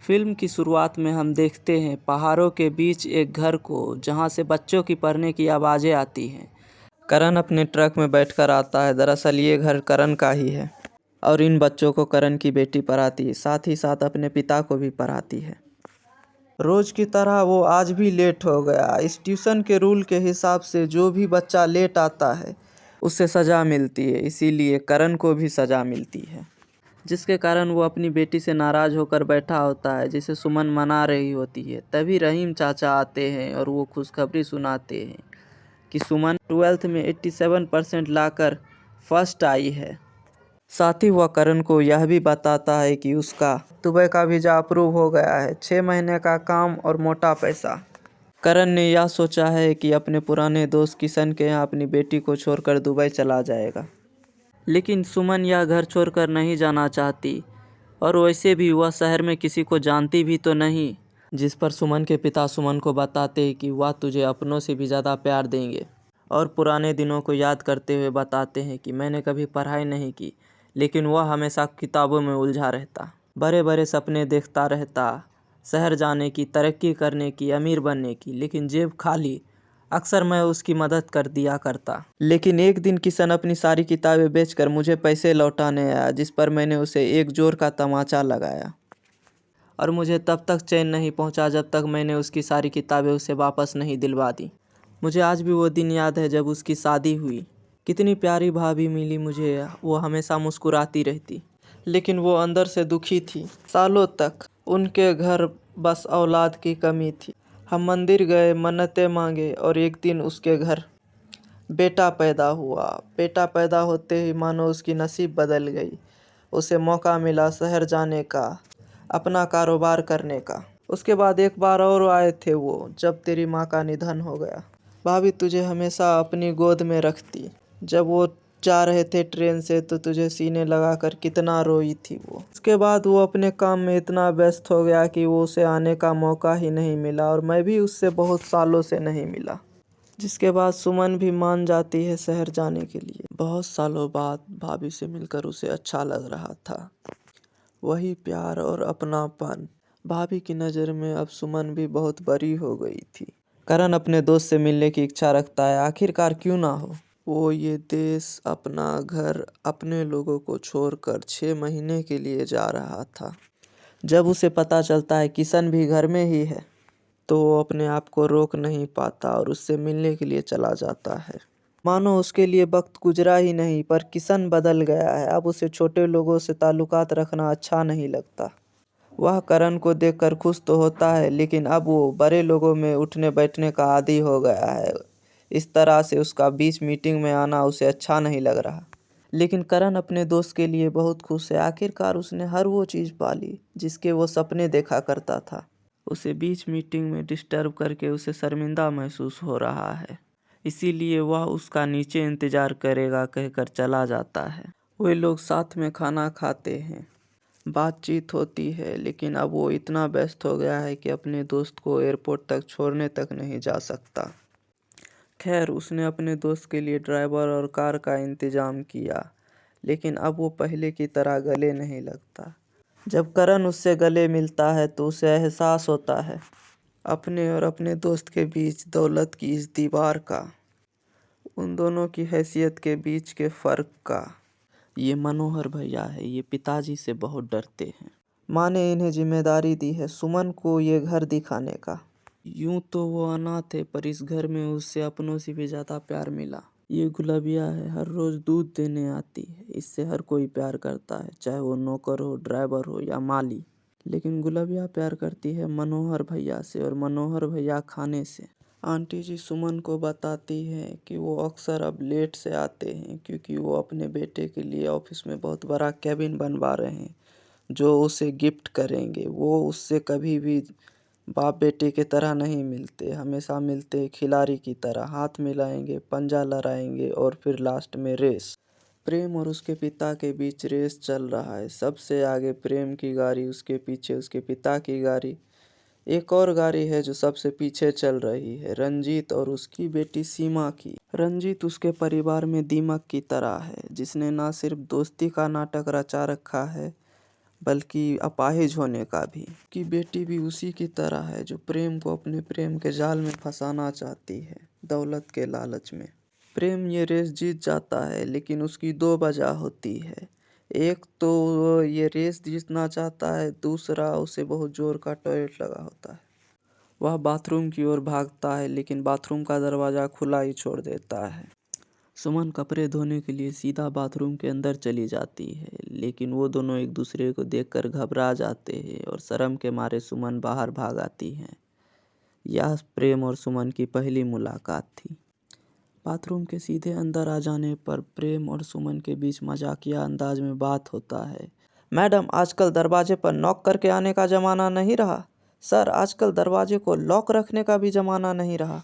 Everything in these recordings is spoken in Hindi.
फिल्म की शुरुआत में हम देखते हैं पहाड़ों के बीच एक घर को जहां से बच्चों की पढ़ने की आवाज़ें आती हैं। करण अपने ट्रक में बैठकर आता है। दरअसल ये घर करण का ही है और इन बच्चों को करण की बेटी पढ़ाती है, साथ ही साथ अपने पिता को भी पढ़ाती है। रोज़ की तरह वो आज भी लेट हो गया। इस ट्यूशन के रूल के हिसाब से जो भी बच्चा लेट आता है उससे सज़ा मिलती है, इसीलिए करण को भी सज़ा मिलती है, जिसके कारण वो अपनी बेटी से नाराज़ होकर बैठा होता है, जिसे सुमन मना रही होती है। तभी रहीम चाचा आते हैं और वो खुशखबरी सुनाते हैं कि सुमन 12th में 87% लाकर फर्स्ट आई है। साथ ही वह करण को यह भी बताता है कि उसका दुबई का वीज़ा अप्रूव हो गया है, 6 महीने का काम और मोटा पैसा। करण ने यह सोचा है कि अपने पुराने दोस्त किशन के यहाँ अपनी बेटी को छोड़कर दुबई चला जाएगा, लेकिन सुमन यह घर छोड़कर नहीं जाना चाहती और वैसे भी वह शहर में किसी को जानती भी तो नहीं। जिस पर सुमन के पिता सुमन को बताते हैं कि वह तुझे अपनों से भी ज़्यादा प्यार देंगे और पुराने दिनों को याद करते हुए बताते हैं कि मैंने कभी पढ़ाई नहीं की, लेकिन वह हमेशा किताबों में उलझा रहता, बड़े बड़े सपने देखता रहता, शहर जाने की, तरक्की करने की, अमीर बनने की, लेकिन जेब खाली। अक्सर मैं उसकी मदद कर दिया करता, लेकिन एक दिन किशन अपनी सारी किताबें बेचकर मुझे पैसे लौटाने आया, जिस पर मैंने उसे एक जोर का तमाचा लगाया और मुझे तब तक चैन नहीं पहुंचा जब तक मैंने उसकी सारी किताबें उसे वापस नहीं दिलवा दी। मुझे आज भी वो दिन याद है जब उसकी शादी हुई। कितनी प्यारी भाभी मिली मुझे, वो हमेशा मुस्कुराती रहती, लेकिन वो अंदर से दुखी थी। सालों तक उनके घर बस औलाद की कमी थी। हम मंदिर गए, मन्नतें मांगे और एक दिन उसके घर बेटा पैदा हुआ। बेटा पैदा होते ही मानो उसकी नसीब बदल गई। उसे मौका मिला शहर जाने का, अपना कारोबार करने का। उसके बाद एक बार और आए थे वो, जब तेरी माँ का निधन हो गया। भाभी तुझे हमेशा अपनी गोद में रखती। जब वो जा रहे थे ट्रेन से तो तुझे सीने लगाकर कितना रोई थी वो। उसके बाद वो अपने काम में इतना व्यस्त हो गया कि वो उसे आने का मौका ही नहीं मिला और मैं भी उससे बहुत सालों से नहीं मिला। जिसके बाद सुमन भी मान जाती है शहर जाने के लिए। बहुत सालों बाद भाभी से मिलकर उसे अच्छा लग रहा था, वही प्यार और अपनापन। भाभी की नज़र में अब सुमन भी बहुत बड़ी हो गई थी। करण अपने दोस्त से मिलने की इच्छा रखता है, आखिरकार क्यों ना हो। वो ये देश, अपना घर, अपने लोगों को छोड़कर 6 महीने के लिए जा रहा था। जब उसे पता चलता है किशन भी घर में ही है तो वो अपने आप को रोक नहीं पाता और उससे मिलने के लिए चला जाता है। मानो उसके लिए वक्त गुजरा ही नहीं, पर किशन बदल गया है। अब उसे छोटे लोगों से ताल्लुकात रखना अच्छा नहीं लगता। वह करण को देखकर खुश तो होता है, लेकिन अब वो बड़े लोगों में उठने बैठने का आदी हो गया है। इस तरह से उसका बीच मीटिंग में आना उसे अच्छा नहीं लग रहा। लेकिन करण अपने दोस्त के लिए बहुत खुश है। आखिरकार उसने हर वो चीज़ पाली जिसके वो सपने देखा करता था। उसे बीच मीटिंग में डिस्टर्ब करके उसे शर्मिंदा महसूस हो रहा है, इसीलिए वह उसका नीचे इंतज़ार करेगा कहकर चला जाता है। वे लोग साथ में खाना खाते हैं, बातचीत होती है, लेकिन अब वो इतना व्यस्त हो गया है कि अपने दोस्त को एयरपोर्ट तक छोड़ने तक नहीं जा सकता। खैर, उसने अपने दोस्त के लिए ड्राइवर और कार का इंतज़ाम किया, लेकिन अब वो पहले की तरह गले नहीं लगता। जब करण उससे गले मिलता है तो उसे एहसास होता है अपने और अपने दोस्त के बीच दौलत की इस दीवार का, उन दोनों की हैसियत के बीच के फ़र्क का। ये मनोहर भैया है, ये पिताजी से बहुत डरते हैं। माँ ने इन्हें जिम्मेदारी दी है सुमन को ये घर दिखाने का। यूं तो वो अनाथ है, पर इस घर में उससे अपनों से भी ज़्यादा प्यार मिला। ये गुलाबिया है, हर रोज़ दूध देने आती है। इससे हर कोई प्यार करता है, चाहे वो नौकर हो, ड्राइवर हो या माली। लेकिन गुलाबिया प्यार करती है मनोहर भैया से, और मनोहर भैया खाने से। आंटी जी सुमन को बताती हैं कि वो अक्सर अब लेट से आते हैं क्योंकि वो अपने बेटे के लिए ऑफिस में बहुत बड़ा कैबिन बनवा रहे हैं जो उसे गिफ्ट करेंगे। वो उससे कभी भी बाप बेटे की तरह नहीं मिलते, हमेशा मिलते खिलाड़ी की तरह। हाथ मिलाएंगे, पंजा लड़ाएंगे और फिर लास्ट में रेस। प्रेम और उसके पिता के बीच रेस चल रहा है। सबसे आगे प्रेम की गाड़ी, उसके पीछे उसके पिता की गाड़ी। एक और गाड़ी है जो सबसे पीछे चल रही है, रंजीत और उसकी बेटी सीमा की। रंजीत उसके परिवार में दीमक की तरह है, जिसने ना सिर्फ दोस्ती का नाटक रचा रखा है बल्कि अपाहिज होने का भी। कि बेटी भी उसी की तरह है जो प्रेम को अपने प्रेम के जाल में फंसाना चाहती है, दौलत के लालच में। प्रेम ये रेस जीत जाता है, लेकिन उसकी दो वजह होती है। एक तो वो ये रेस जीतना चाहता है, दूसरा उसे बहुत जोर का टॉयलेट लगा होता है। वह बाथरूम की ओर भागता है, लेकिन बाथरूम का दरवाज़ा खुला ही छोड़ देता है। सुमन कपड़े धोने के लिए सीधा बाथरूम के अंदर चली जाती है, लेकिन वो दोनों एक दूसरे को देखकर घबरा जाते हैं और शर्म के मारे सुमन बाहर भाग आती है। यह प्रेम और सुमन की पहली मुलाकात थी। बाथरूम के सीधे अंदर आ जाने पर प्रेम और सुमन के बीच मजाकिया अंदाज में बात होता है। मैडम, आजकल दरवाजे पर नॉक करके आने का ज़माना नहीं रहा। सर, आजकल दरवाजे को लॉक रखने का भी ज़माना नहीं रहा।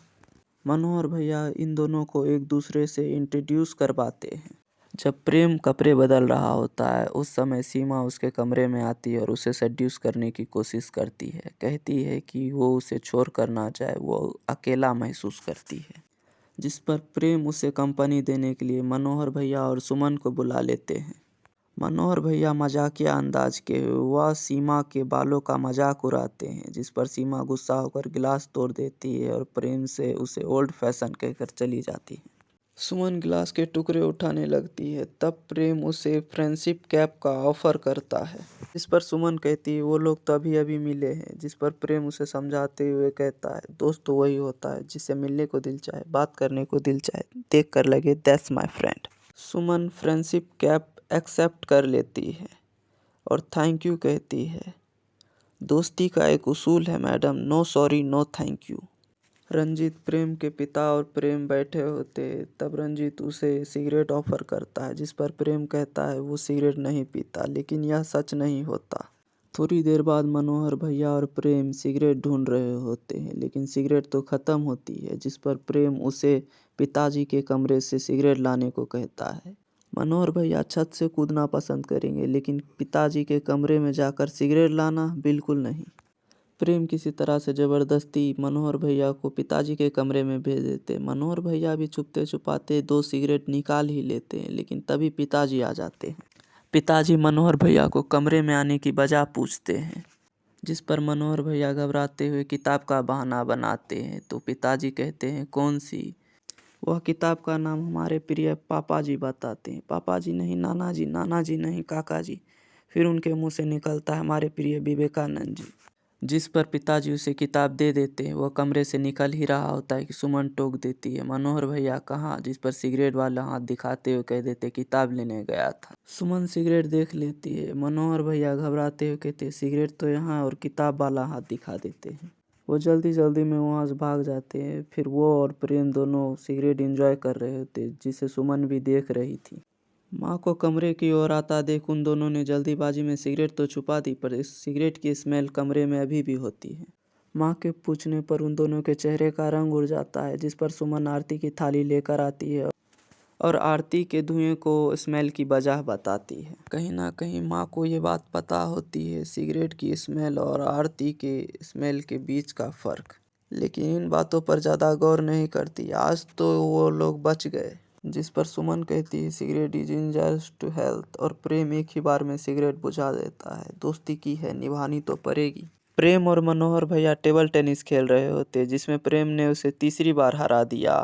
मनोहर भैया इन दोनों को एक दूसरे से इंट्रोड्यूस करवाते हैं। जब प्रेम कपड़े बदल रहा होता है, उस समय सीमा उसके कमरे में आती है और उसे सेड्यूस करने की कोशिश करती है। कहती है कि वो उसे छोड़ कर ना जाए, वो अकेला महसूस करती है। जिस पर प्रेम उसे कंपनी देने के लिए मनोहर भैया और सुमन को बुला लेते हैं। मनोहर भैया मजाकिया अंदाज के वह सीमा के बालों का मजाक उड़ाते हैं, जिस पर सीमा गुस्सा होकर गिलास तोड़ देती है और प्रेम से उसे ओल्ड फैशन कहकर चली जाती है। सुमन गिलास के टुकड़े उठाने लगती है, तब प्रेम उसे फ्रेंडशिप कैप का ऑफर करता है। जिस पर सुमन कहती है वो लोग तो अभी अभी मिले हैं। जिस पर प्रेम उसे समझाते हुए कहता है, दोस्त तो वही होता है जिससे मिलने को दिल चाहे, बात करने को दिल चाहे, देख कर लगे that's my friend. Suman friendship cap accept कर लेती है और थैंक यू कहती है। दोस्ती का एक उसूल है madam, no sorry no thank you. Ranjit Prem के पिता और प्रेम बैठे होते, तब रंजीत उसे सिगरेट ऑफर करता है, जिस पर प्रेम कहता है वो सिगरेट नहीं पीता, लेकिन यह सच नहीं होता। थोड़ी देर बाद मनोहर भैया और प्रेम सिगरेट ढूंढ रहे होते हैं, लेकिन सिगरेट तो ख़त्म होती है। जिस पर प्रेम उसे पिताजी के कमरे से सिगरेट लाने को कहता है। मनोहर भैया छत से कूदना पसंद करेंगे, लेकिन पिताजी के कमरे में जाकर सिगरेट लाना बिल्कुल नहीं। प्रेम किसी तरह से ज़बरदस्ती मनोहर भैया को पिताजी के कमरे में भेज देते। मनोहर भैया भी छुपते छुपाते 2 सिगरेट निकाल ही लेते हैं, लेकिन तभी पिताजी आ जाते हैं। पिताजी मनोहर भैया को कमरे में आने की वजह पूछते हैं, जिस पर मनोहर भैया घबराते हुए किताब का बहाना बनाते हैं। तो पिताजी कहते हैं, कौन सी? वह किताब का नाम हमारे प्रिय पापा जी बताते हैं। पापा जी नहीं नाना जी, नाना जी नहीं काका जी। फिर उनके मुंह से निकलता है हमारे प्रिय विवेकानंद जी। जिस पर पिताजी उसे किताब दे देते हैं। वह कमरे से निकल ही रहा होता है कि सुमन टोक देती है, मनोहर भैया कहाँ? जिस पर सिगरेट वाला हाथ दिखाते हुए कह देते, किताब लेने गया था। सुमन सिगरेट देख लेती है। मनोहर भैया घबराते हुए कहते, सिगरेट तो यहाँ, और किताब वाला हाथ दिखा देते हैं। वो जल्दी जल्दी में वहाँ से भाग जाते हैं। फिर वो और प्रेम दोनों सिगरेट एंजॉय कर रहे होते, जिसे सुमन भी देख रही थी। माँ को कमरे की ओर आता देख उन दोनों ने जल्दीबाजी में सिगरेट तो छुपा दी, पर इस सिगरेट की स्मेल कमरे में अभी भी होती है। माँ के पूछने पर उन दोनों के चेहरे का रंग उड़ जाता है, जिस पर सुमन आरती की थाली लेकर आती है और आरती के धुएं को स्मेल की वजह बताती है। कहीं ना कहीं माँ को ये बात पता होती है, सिगरेट की स्मेल और आरती के स्मेल के बीच का फ़र्क, लेकिन इन बातों पर ज़्यादा गौर नहीं करती। आज तो वो लोग बच गए। जिस पर सुमन कहती है, cigarette is injurious to health, और प्रेम एक ही बार में सिगरेट बुझा देता है। दोस्ती की है, निभानी तो पड़ेगी। प्रेम और मनोहर भैया टेबल टेनिस खेल रहे होते, जिसमें प्रेम ने उसे तीसरी बार हरा दिया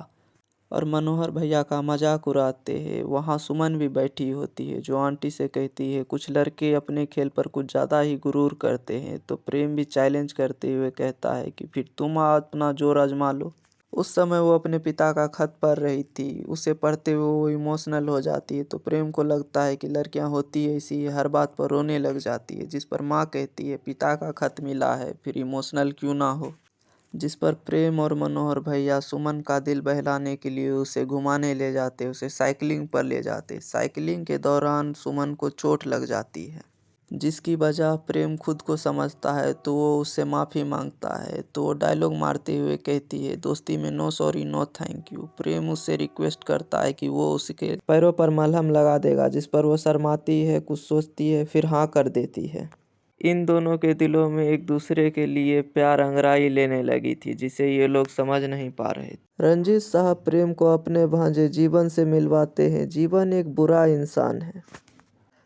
और मनोहर भैया का मजाक उड़ाते हैं। वहाँ सुमन भी बैठी होती है, जो आंटी से कहती है, कुछ लड़के अपने खेल पर कुछ ज़्यादा ही गुरूर करते हैं। तो प्रेम भी चैलेंज करते हुए कहता है कि फिर तुम अपना जोर आजमा लो। उस समय वो अपने पिता का खत पढ़ रही थी। उसे पढ़ते हुए वो इमोशनल हो जाती है। तो प्रेम को लगता है कि लड़कियां होती है इसी, हर बात पर रोने लग जाती है। जिस पर माँ कहती है, पिता का खत मिला है, फिर इमोशनल क्यों ना हो। जिस पर प्रेम और मनोहर भैया सुमन का दिल बहलाने के लिए उसे घुमाने ले जाते, उसे साइकिलिंग पर ले जाते। साइकिलिंग के दौरान सुमन को चोट लग जाती है, जिसकी वजह प्रेम खुद को समझता है, तो वो उससे माफ़ी मांगता है। तो वो डायलॉग मारते हुए कहती है, दोस्ती में no sorry no thank you. Prem उससे रिक्वेस्ट करता है कि वो उसके पैरों पर मलहम लगा देगा, जिस पर वो शर्माती है, कुछ सोचती है, फिर हाँ कर देती है। इन दोनों के दिलों में एक दूसरे के लिए प्यार अंगड़ाई लेने लगी थी, जिसे ये लोग समझ नहीं पा रहे। रंजीत साहब प्रेम को अपने भांजे जीवन से मिलवाते हैं। जीवन एक बुरा इंसान है,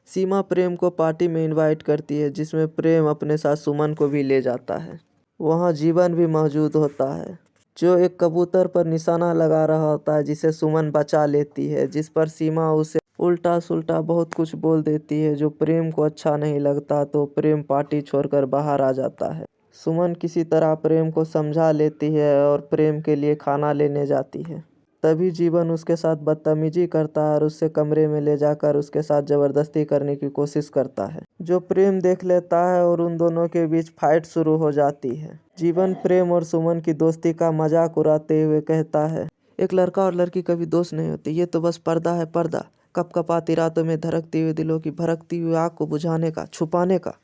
सीमा प्रेम को पार्टी में इनवाइट करती है जिसमें प्रेम अपने साथ सुमन को भी ले जाता है। वहाँ जीवन भी मौजूद होता है जो एक कबूतर पर निशाना लगा रहा होता है जिसे सुमन बचा लेती है, जिस पर सीमा उसे उल्टा सुल्टा बहुत कुछ बोल देती है जो प्रेम को अच्छा नहीं लगता, तो प्रेम पार्टी छोड़कर बाहर आ जाता है। सुमन किसी तरह प्रेम को समझा लेती है और प्रेम के लिए खाना लेने जाती है। तभी जीवन उसके साथ बदतमीजी करता है और उससे कमरे में ले जाकर उसके साथ ज़बरदस्ती करने की कोशिश करता है, जो प्रेम देख लेता है और उन दोनों के बीच फाइट शुरू हो जाती है। जीवन प्रेम और सुमन की दोस्ती का मजाक उड़ाते हुए कहता है, एक लड़का और लड़की कभी दोस्त नहीं होते, ये तो बस पर्दा है पर्दा, कपकपाती रातों में धड़कती हुई दिलों की भड़कती हुई आग को बुझाने का, छुपाने का।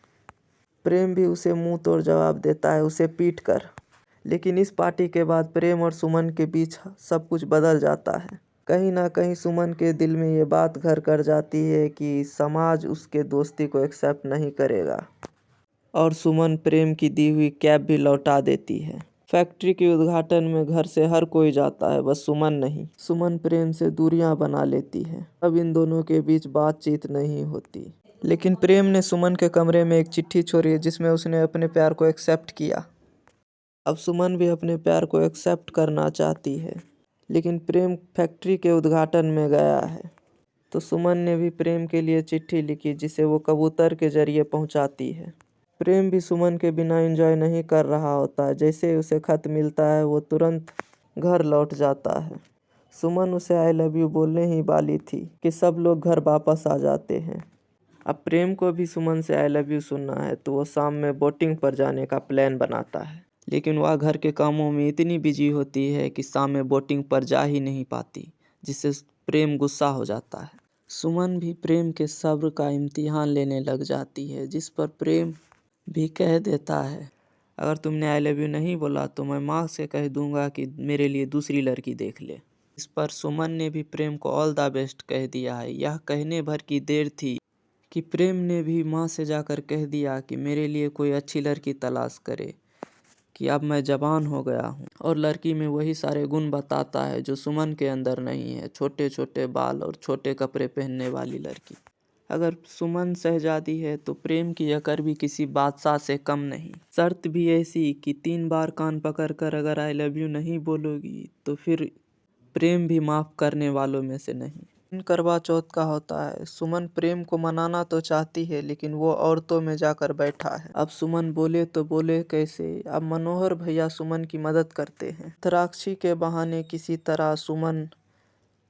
प्रेम भी उसे मुंह तोड़ जवाब देता है, उसे पीट कर। लेकिन इस पार्टी के बाद प्रेम और सुमन के बीच सब कुछ बदल जाता है। कहीं ना कहीं सुमन के दिल में ये बात घर कर जाती है कि समाज उसके दोस्ती को एक्सेप्ट नहीं करेगा और सुमन प्रेम की दी हुई कैप भी लौटा देती है। फैक्ट्री के उद्घाटन में घर से हर कोई जाता है, बस सुमन नहीं। सुमन प्रेम से दूरियां बना लेती है। अब इन दोनों के बीच बातचीत नहीं होती। लेकिन प्रेम ने सुमन के कमरे में एक चिट्ठी छोड़ी है जिसमें उसने अपने प्यार को एक्सेप्ट किया। अब सुमन भी अपने प्यार को एक्सेप्ट करना चाहती है, लेकिन प्रेम फैक्ट्री के उद्घाटन में गया है, तो सुमन ने भी प्रेम के लिए चिट्ठी लिखी जिसे वो कबूतर के जरिए पहुंचाती है। प्रेम भी सुमन के बिना एंजॉय नहीं कर रहा होता है। जैसे ही उसे खत मिलता है वो तुरंत घर लौट जाता है। सुमन उसे आई लव यू बोलने ही वाली थी कि सब लोग घर वापस आ जाते हैं। अब प्रेम को भी सुमन से आई लव यू सुनना है, तो वो शाम में बोटिंग पर जाने का प्लान बनाता है, लेकिन वह घर के कामों में इतनी बिजी होती है कि शाम में बोटिंग पर जा ही नहीं पाती, जिससे प्रेम गुस्सा हो जाता है। सुमन भी प्रेम के सब्र का इम्तिहान लेने लग जाती है, जिस पर प्रेम भी कह देता है, अगर तुमने आई लव यू नहीं बोला तो मैं माँ से कह दूंगा कि मेरे लिए दूसरी लड़की देख ले। इस पर सुमन ने भी प्रेम को ऑल द बेस्ट कह दिया है। यह कहने भर की देर थी कि प्रेम ने भी माँ से जाकर कह दिया कि मेरे लिए कोई अच्छी लड़की तलाश करे, कि अब मैं जवान हो गया हूँ। और लड़की में वही सारे गुण बताता है जो सुमन के अंदर नहीं है, छोटे छोटे बाल और छोटे कपड़े पहनने वाली लड़की। अगर सुमन शहजादी है तो प्रेम की अकड़ भी किसी बादशाह से कम नहीं। शर्त भी ऐसी कि 3 बार कान पकड़कर अगर आई लव यू नहीं बोलोगी तो फिर प्रेम भी माफ़ करने वालों में से नहीं। दिन करवा चौथ का होता है। सुमन प्रेम को मनाना तो चाहती है, लेकिन वो औरतों में जाकर बैठा है। अब सुमन बोले तो बोले कैसे। अब मनोहर भैया सुमन की मदद करते हैं। तराक्षी के बहाने किसी तरह सुमन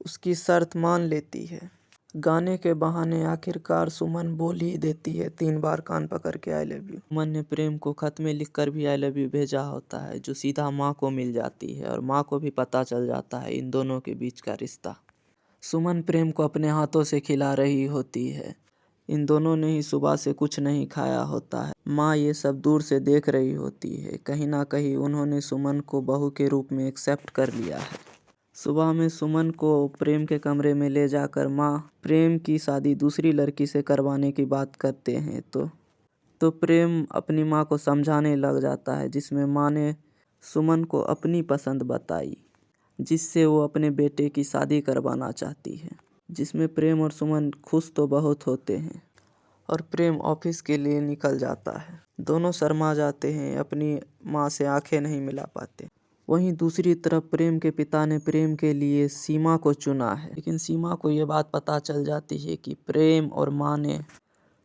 उसकी शर्त मान लेती है। गाने के बहाने आखिरकार सुमन बोल ही देती है 3 बार कान पकड़ के आई लव यू। सुमन ने प्रेम को खत में लिखकर भी आई लव यू भेजा होता है, जो सीधा माँ को मिल जाती है और माँ को भी पता चल जाता है इन दोनों के बीच का रिश्ता। सुमन प्रेम को अपने हाथों से खिला रही होती है। इन दोनों ने ही सुबह से कुछ नहीं खाया होता है। माँ ये सब दूर से देख रही होती है। कहीं ना कहीं उन्होंने सुमन को बहू के रूप में एक्सेप्ट कर लिया है। सुबह में सुमन को प्रेम के कमरे में ले जाकर माँ प्रेम की शादी दूसरी लड़की से करवाने की बात करते हैं, तो प्रेम अपनी माँ को समझाने लग जाता है, जिसमें माँ ने सुमन को अपनी पसंद बताई, जिससे वो अपने बेटे की शादी करवाना चाहती है। जिसमें प्रेम और सुमन खुश तो बहुत होते हैं और प्रेम ऑफिस के लिए निकल जाता है। दोनों शर्मा जाते हैं, अपनी माँ से आंखें नहीं मिला पाते। वहीं दूसरी तरफ प्रेम के पिता ने प्रेम के लिए सीमा को चुना है, लेकिन सीमा को ये बात पता चल जाती है कि प्रेम और माँ ने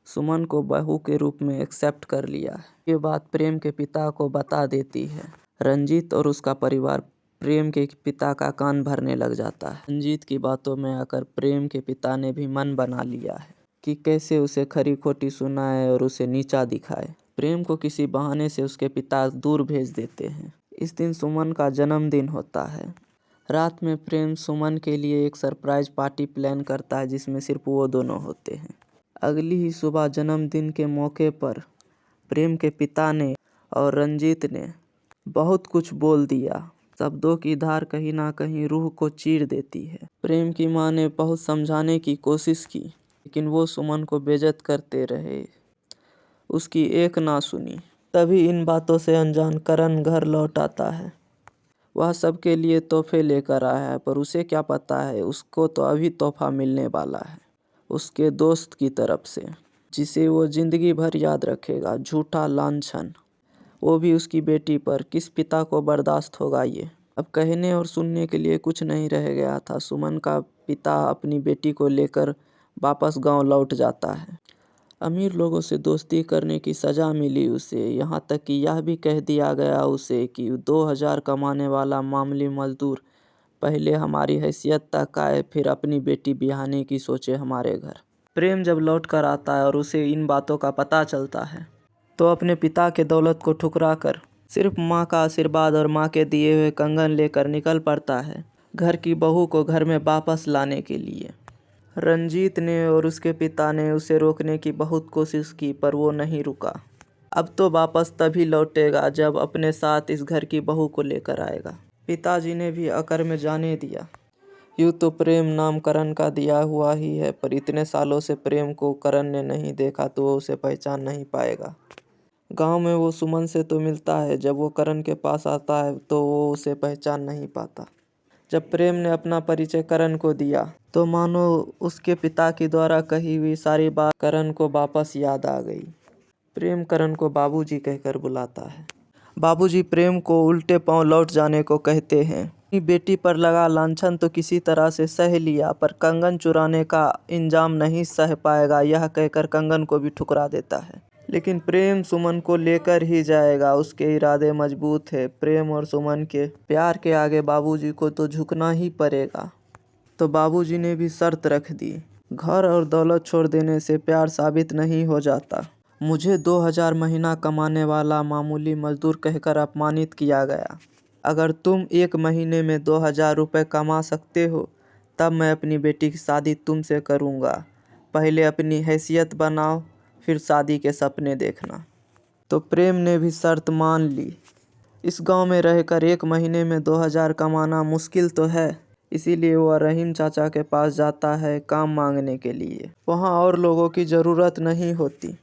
सुमन को बहू के रूप में एक्सेप्ट कर लिया है। ये बात प्रेम के पिता को बता देती है। रंजीत और उसका परिवार प्रेम के पिता का कान भरने लग जाता है। रंजीत की बातों में आकर प्रेम के पिता ने भी मन बना लिया है कि कैसे उसे खरी खोटी सुनाए और उसे नीचा दिखाए। प्रेम को किसी बहाने से उसके पिता दूर भेज देते हैं। इस दिन सुमन का जन्मदिन होता है। रात में प्रेम सुमन के लिए एक सरप्राइज पार्टी प्लान करता है, जिसमें सिर्फ वो दोनों होते हैं। अगली ही सुबह जन्मदिन के मौके पर प्रेम के पिता ने और रंजीत ने बहुत कुछ बोल दिया। शब्दों की धार कहीं ना कहीं रूह को चीर देती है। प्रेम की माँ ने बहुत समझाने की कोशिश की, लेकिन वो सुमन को बेइज्जत करते रहे, उसकी एक ना सुनी। तभी इन बातों से अनजान करण घर लौट आता है। वह सबके लिए तोहफे लेकर आया है, पर उसे क्या पता है उसको तो अभी तोहफा मिलने वाला है। उसके दोस्त की तरफ से, जिसे वो जिंदगी भर याद रखेगा। झूठा लांछन, वो भी उसकी बेटी पर। किस पिता को बर्दाश्त होगा ये। अब कहने और सुनने के लिए कुछ नहीं रह गया था। सुमन का पिता अपनी बेटी को लेकर वापस गांव लौट जाता है। अमीर लोगों से दोस्ती करने की सज़ा मिली उसे। यहाँ तक कि यह भी कह दिया गया उसे कि 2000 कमाने वाला मामूली मजदूर पहले हमारी हैसियत तक आए, फिर अपनी बेटी ब्याहने की सोचे हमारे घर। प्रेम जब लौट कर आता है और उसे इन बातों का पता चलता है तो अपने पिता के दौलत को ठुकरा कर सिर्फ माँ का आशीर्वाद और माँ के दिए हुए कंगन लेकर निकल पड़ता है घर की बहू को घर में वापस लाने के लिए। रंजीत ने और उसके पिता ने उसे रोकने की बहुत कोशिश की, पर वो नहीं रुका। अब तो वापस तभी लौटेगा जब अपने साथ इस घर की बहू को लेकर आएगा। पिताजी ने भी अकर में जाने दिया। यूँ तो प्रेम नाम करण का दिया हुआ ही है, पर इतने सालों से प्रेम को करण ने नहीं देखा तो वो उसे पहचान नहीं पाएगा। गांव में वो सुमन से तो मिलता है, जब वो करण के पास आता है तो वो उसे पहचान नहीं पाता। जब प्रेम ने अपना परिचय करण को दिया तो मानो उसके पिता के द्वारा कही हुई सारी बात करण को वापस याद आ गई। प्रेम करण को बाबूजी कहकर बुलाता है। बाबूजी प्रेम को उल्टे पांव लौट जाने को कहते हैं। अपनी बेटी पर लगा लांछन तो किसी तरह से सह लिया, पर कंगन चुराने का इंजाम नहीं सह पाएगा, यह कहकर कंगन को भी ठुकरा देता है। लेकिन प्रेम सुमन को लेकर ही जाएगा। उसके इरादे मजबूत है। प्रेम और सुमन के प्यार के आगे बाबूजी को तो झुकना ही पड़ेगा। तो बाबूजी ने भी शर्त रख दी। घर और दौलत छोड़ देने से प्यार साबित नहीं हो जाता। मुझे 2000 महीना कमाने वाला मामूली मजदूर कहकर अपमानित किया गया। अगर तुम 1 महीने में 2000 रुपये कमा सकते हो तब मैं अपनी बेटी की शादी तुमसे करूँगा। पहले अपनी हैसियत बनाओ, फिर शादी के सपने देखना। तो प्रेम ने भी शर्त मान ली। इस गांव में रहकर 1 महीने में 2000 कमाना मुश्किल तो है, इसीलिए वह रहीम चाचा के पास जाता है काम मांगने के लिए। वहाँ और लोगों की ज़रूरत नहीं होती,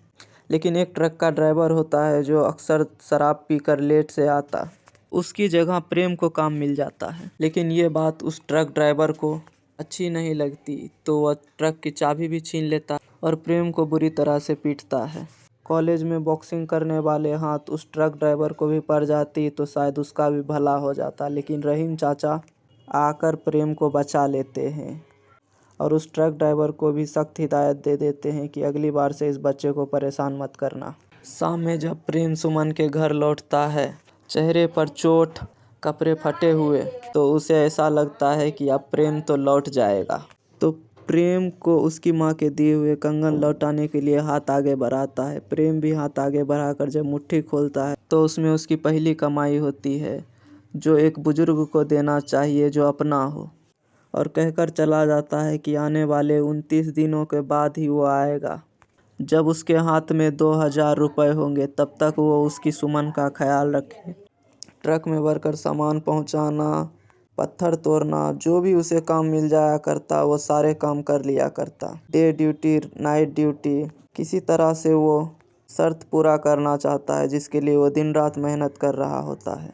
लेकिन एक ट्रक का ड्राइवर होता है जो अक्सर शराब पीकर लेट से आता। उसकी जगह प्रेम को काम मिल जाता है। लेकिन ये बात उस ट्रक ड्राइवर को अच्छी नहीं लगती, तो वह ट्रक की चाबी भी छीन लेता और प्रेम को बुरी तरह से पीटता है। कॉलेज में बॉक्सिंग करने वाले हाथ उस ट्रक ड्राइवर को भी पड़ जाती तो शायद उसका भी भला हो जाता, लेकिन रहीम चाचा आकर प्रेम को बचा लेते हैं और उस ट्रक ड्राइवर को भी सख्त हिदायत दे देते हैं कि अगली बार से इस बच्चे को परेशान मत करना। शाम में जब प्रेम सुमन के घर लौटता है, चेहरे पर चोट, कपड़े फटे हुए, तो उसे ऐसा लगता है कि अब प्रेम तो लौट जाएगा। तो प्रेम को उसकी माँ के दिए हुए कंगन लौटाने के लिए हाथ आगे बढ़ाता है। प्रेम भी हाथ आगे बढ़ाकर जब मुट्ठी खोलता है तो उसमें उसकी पहली कमाई होती है, जो एक बुजुर्ग को देना चाहिए जो अपना हो, और कहकर चला जाता है कि आने वाले 29 दिनों के बाद ही वो आएगा, जब उसके हाथ में 2000 रुपये होंगे। तब तक वो उसकी सुमन का ख्याल रखे। ट्रक में भरकर सामान पहुंचाना, पत्थर तोड़ना, जो भी उसे काम मिल जाया करता वो सारे काम कर लिया करता। डे ड्यूटी, नाइट ड्यूटी, किसी तरह से वो शर्त पूरा करना चाहता है जिसके लिए वो दिन रात मेहनत कर रहा होता है।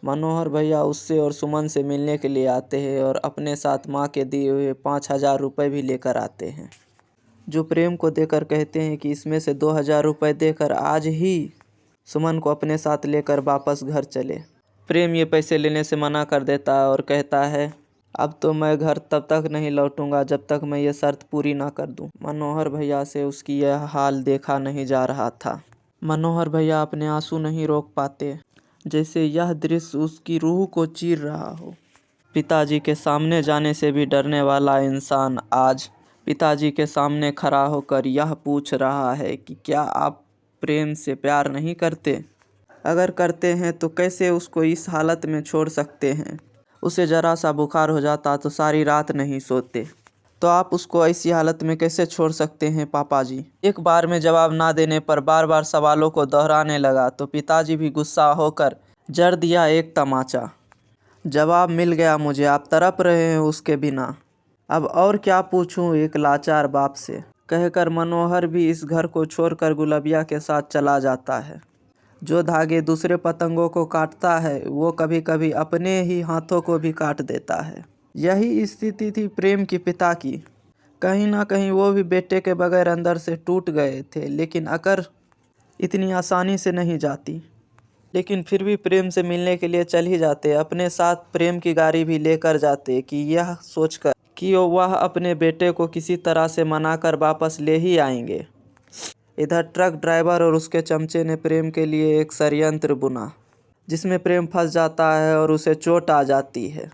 मनोहर भैया उससे और सुमन से मिलने के लिए आते हैं और अपने साथ माँ के दिए हुए 5000 रुपये भी लेकर आते हैं, जो प्रेम को देकर कहते हैं कि इसमें से 2000 रुपये देकर आज ही सुमन को अपने साथ लेकर वापस घर चले। प्रेम ये पैसे लेने से मना कर देता है और कहता है अब तो मैं घर तब तक नहीं लौटूंगा जब तक मैं ये शर्त पूरी ना कर दूं। मनोहर भैया से उसकी यह हाल देखा नहीं जा रहा था। मनोहर भैया अपने आंसू नहीं रोक पाते, जैसे यह दृश्य उसकी रूह को चीर रहा हो। पिताजी के सामने जाने से भी डरने वाला इंसान आज पिताजी के सामने खड़ा होकर यह पूछ रहा है कि क्या आप प्रेम से प्यार नहीं करते? अगर करते हैं तो कैसे उसको इस हालत में छोड़ सकते हैं? उसे ज़रा सा बुखार हो जाता तो सारी रात नहीं सोते, तो आप उसको ऐसी हालत में कैसे छोड़ सकते हैं पापा जी? एक बार में जवाब ना देने पर बार बार सवालों को दोहराने लगा तो पिताजी भी गुस्सा होकर जड़ दिया एक तमाचा। जवाब मिल गया मुझे, आप तड़प रहे हैं उसके बिना। अब और क्या पूछूं एक लाचार बाप से, कहकर मनोहर भी इस घर को छोड़कर गुलबिया के साथ चला जाता है। जो धागे दूसरे पतंगों को काटता है वो कभी कभी अपने ही हाथों को भी काट देता है। यही स्थिति थी प्रेम के पिता की। कहीं ना कहीं वो भी बेटे के बगैर अंदर से टूट गए थे, लेकिन अकर इतनी आसानी से नहीं जाती। लेकिन फिर भी प्रेम से मिलने के लिए चल ही जाते, अपने साथ प्रेम की गाड़ी भी लेकर जाते कि यह सोचकर कि वह अपने बेटे को किसी तरह से मनाकर वापस ले ही आएंगे। इधर ट्रक ड्राइवर और उसके चमचे ने प्रेम के लिए एक षड्यंत्र बुना, जिसमें प्रेम फंस जाता है और उसे चोट आ जाती है।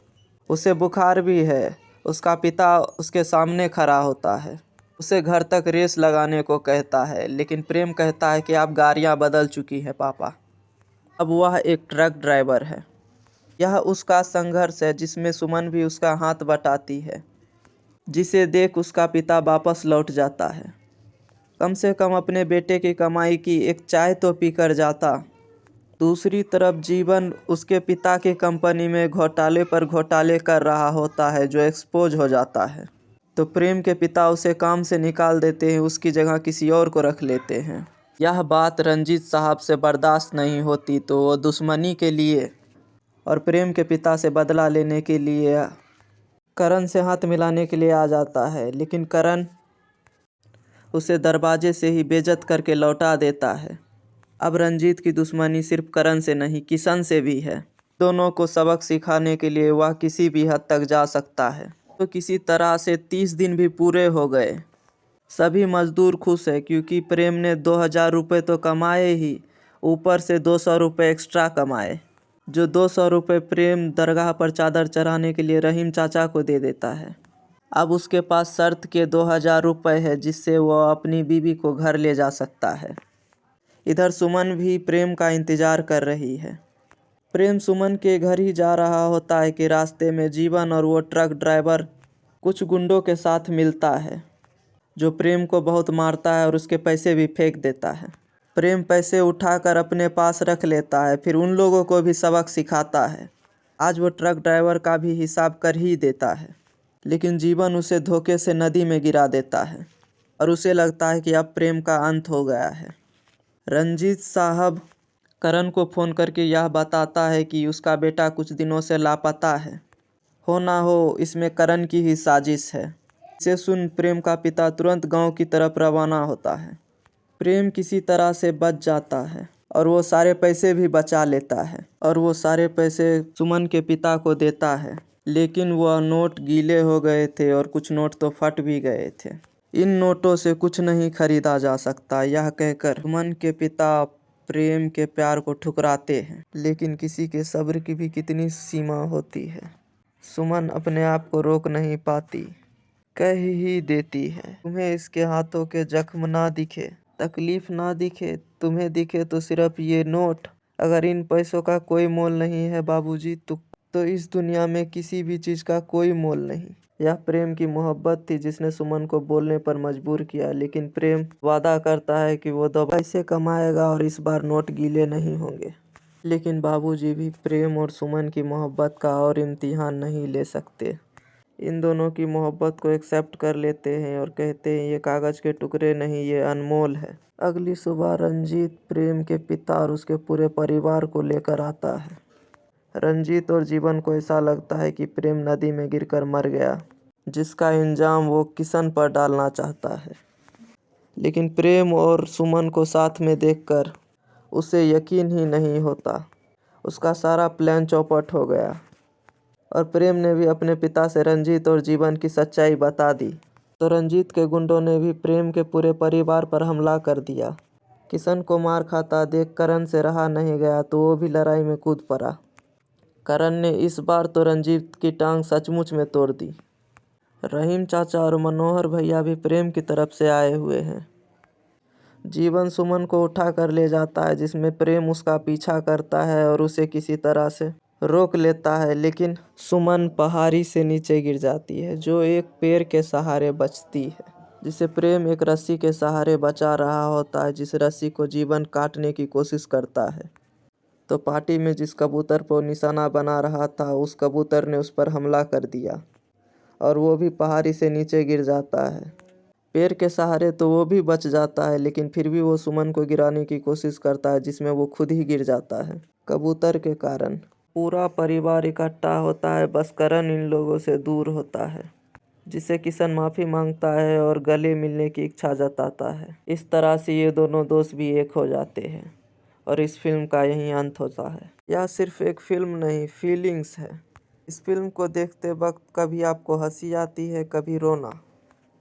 उसे बुखार भी है। उसका पिता उसके सामने खड़ा होता है, उसे घर तक रेस लगाने को कहता है, लेकिन प्रेम कहता है कि अब गाड़ियाँ बदल चुकी है पापा, अब वह एक ट्रक ड्राइवर है। यह उसका संघर्ष है जिसमें सुमन भी उसका हाथ बटाती है, जिसे देख उसका पिता वापस लौट जाता है। कम से कम अपने बेटे की कमाई की एक चाय तो पीकर जाता। दूसरी तरफ जीवन उसके पिता की कंपनी में घोटाले पर घोटाले कर रहा होता है, जो एक्सपोज हो जाता है। तो प्रेम के पिता उसे काम से निकाल देते हैं, उसकी जगह किसी और को रख लेते हैं। यह बात रंजीत साहब से बर्दाश्त नहीं होती, तो वो दुश्मनी के लिए और प्रेम के पिता से बदला लेने के लिए करण से हाथ मिलाने के लिए आ जाता है, लेकिन करण उसे दरवाजे से ही बेइज्जत करके लौटा देता है। अब रंजीत की दुश्मनी सिर्फ करण से नहीं, किशन से भी है। दोनों को सबक सिखाने के लिए वह किसी भी हद तक जा सकता है। तो किसी तरह से 30 दिन भी पूरे हो गए। सभी मजदूर खुश है क्योंकि प्रेम ने 2000 रुपये तो कमाए ही, ऊपर से 200 रुपये एक्स्ट्रा कमाए। जो 200 रुपये प्रेम दरगाह पर चादर चढ़ाने के लिए रहीम चाचा को दे देता है। अब उसके पास शर्त के 2000 रुपये है, जिससे वह अपनी बीवी को घर ले जा सकता है। इधर सुमन भी प्रेम का इंतज़ार कर रही है। प्रेम सुमन के घर ही जा रहा होता है कि रास्ते में जीवन और वो ट्रक ड्राइवर कुछ गुंडों के साथ मिलता है, जो प्रेम को बहुत मारता है और उसके पैसे भी फेंक देता है। प्रेम पैसे उठाकर अपने पास रख लेता है, फिर उन लोगों को भी सबक सिखाता है। आज वो ट्रक ड्राइवर का भी हिसाब कर ही देता है, लेकिन जीवन उसे धोखे से नदी में गिरा देता है और उसे लगता है कि अब प्रेम का अंत हो गया है। रंजीत साहब करण को फ़ोन करके यह बताता है कि उसका बेटा कुछ दिनों से लापता है। हो ना हो इसमें करण की ही साजिश है। इसे सुन प्रेम का पिता तुरंत गांव की तरफ रवाना होता है। प्रेम किसी तरह से बच जाता है और वो सारे पैसे भी बचा लेता है और वो सारे पैसे सुमन के पिता को देता है, लेकिन वह नोट गीले हो गए थे और कुछ नोट तो फट भी गए थे। इन नोटों से कुछ नहीं खरीदा जा सकता, यह कहकर सुमन के पिता प्रेम के प्यार को ठुकराते हैं। लेकिन किसी के सब्र की भी कितनी सीमा होती है। सुमन अपने आप को रोक नहीं पाती, कह ही देती है, तुम्हें इसके हाथों के जख्म ना दिखे, तकलीफ ना दिखे, तुम्हें दिखे तो सिर्फ ये नोट। अगर इन पैसों का कोई मोल नहीं है बाबूजी, तो इस दुनिया में किसी भी चीज़ का कोई मोल नहीं। यह प्रेम की मोहब्बत थी जिसने सुमन को बोलने पर मजबूर किया, लेकिन प्रेम वादा करता है कि वो दोबारा पैसे कमाएगा और इस बार नोट गीले नहीं होंगे। लेकिन बाबूजी भी प्रेम और सुमन की मोहब्बत का और इम्तिहान नहीं ले सकते। इन दोनों की मोहब्बत को एक्सेप्ट कर लेते हैं और कहते हैं ये कागज़ के टुकड़े नहीं, ये अनमोल है। अगली सुबह रंजीत प्रेम के पिता और उसके पूरे परिवार को लेकर आता है। रंजीत और जीवन को ऐसा लगता है कि प्रेम नदी में गिरकर मर गया, जिसका इंजाम वो किशन पर डालना चाहता है। लेकिन प्रेम और सुमन को साथ में देखकर उसे यकीन ही नहीं होता। उसका सारा प्लान चौपट हो गया और प्रेम ने भी अपने पिता से रंजीत और जीवन की सच्चाई बता दी। तो रंजीत के गुंडों ने भी प्रेम के पूरे परिवार पर हमला कर दिया। किशन को मार खाता देख करण से रहा नहीं गया, तो वो भी लड़ाई में कूद पड़ा। करण ने इस बार तो रंजीत की टांग सचमुच में तोड़ दी। रहीम चाचा और मनोहर भैया भी प्रेम की तरफ से आए हुए हैं। जीवन सुमन को उठा कर ले जाता है, जिसमें प्रेम उसका पीछा करता है और उसे किसी तरह से रोक लेता है, लेकिन सुमन पहाड़ी से नीचे गिर जाती है, जो एक पेड़ के सहारे बचती है, जिसे प्रेम एक रस्सी के सहारे बचा रहा होता है, जिस रस्सी को जीवन काटने की कोशिश करता है। तो पार्टी में जिस कबूतर पर निशाना बना रहा था, उस कबूतर ने उस पर हमला कर दिया और वो भी पहाड़ी से नीचे गिर जाता है। पेड़ के सहारे तो वो भी बच जाता है, लेकिन फिर भी वो सुमन को गिराने की कोशिश करता है, जिसमें वो खुद ही गिर जाता है। कबूतर के कारण पूरा परिवार इकट्ठा होता है, बस करण इन लोगों से दूर होता है। जिससे किशन माफ़ी मांगता है और गले मिलने की इच्छा जताता है। इस तरह से ये दोनों दोस्त भी एक हो जाते हैं और इस फिल्म का यही अंत होता है। यह सिर्फ एक फिल्म नहीं, फीलिंग्स है। इस फिल्म को देखते वक्त कभी आपको हंसी आती है, कभी रोना।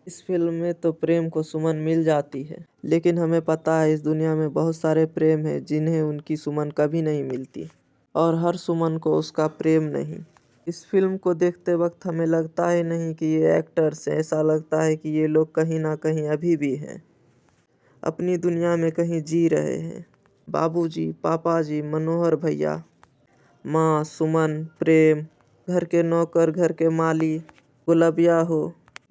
इस फिल्म में तो प्रेम को सुमन मिल जाती है, लेकिन हमें पता है इस दुनिया में बहुत सारे प्रेम हैं जिन्हें उनकी सुमन कभी नहीं मिलती, और हर सुमन को उसका प्रेम नहीं। इस फिल्म को देखते वक्त हमें लगता ही नहीं कि ये एक्टर्स हैं, ऐसा लगता है कि ये लोग कहीं ना कहीं अभी भी हैं, अपनी दुनिया में कहीं जी रहे हैं। बाबूजी, पापाजी, मनोहर भैया, माँ, सुमन, प्रेम, घर के नौकर, घर के माली, गुलबिया हो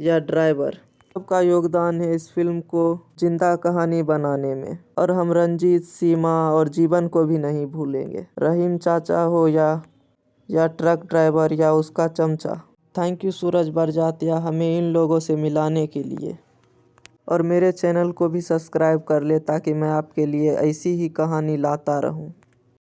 या ड्राइवर, सबका योगदान है इस फिल्म को जिंदा कहानी बनाने में। और हम रंजीत, सीमा और जीवन को भी नहीं भूलेंगे। रहीम चाचा हो या ट्रक ड्राइवर या उसका चमचा। थैंक यू सूरज बरजात्या हमें इन लोगों से मिलाने के लिए। और मेरे चैनल को भी सब्सक्राइब कर ले ताकि मैं आपके लिए ऐसी ही कहानी लाता रहूं।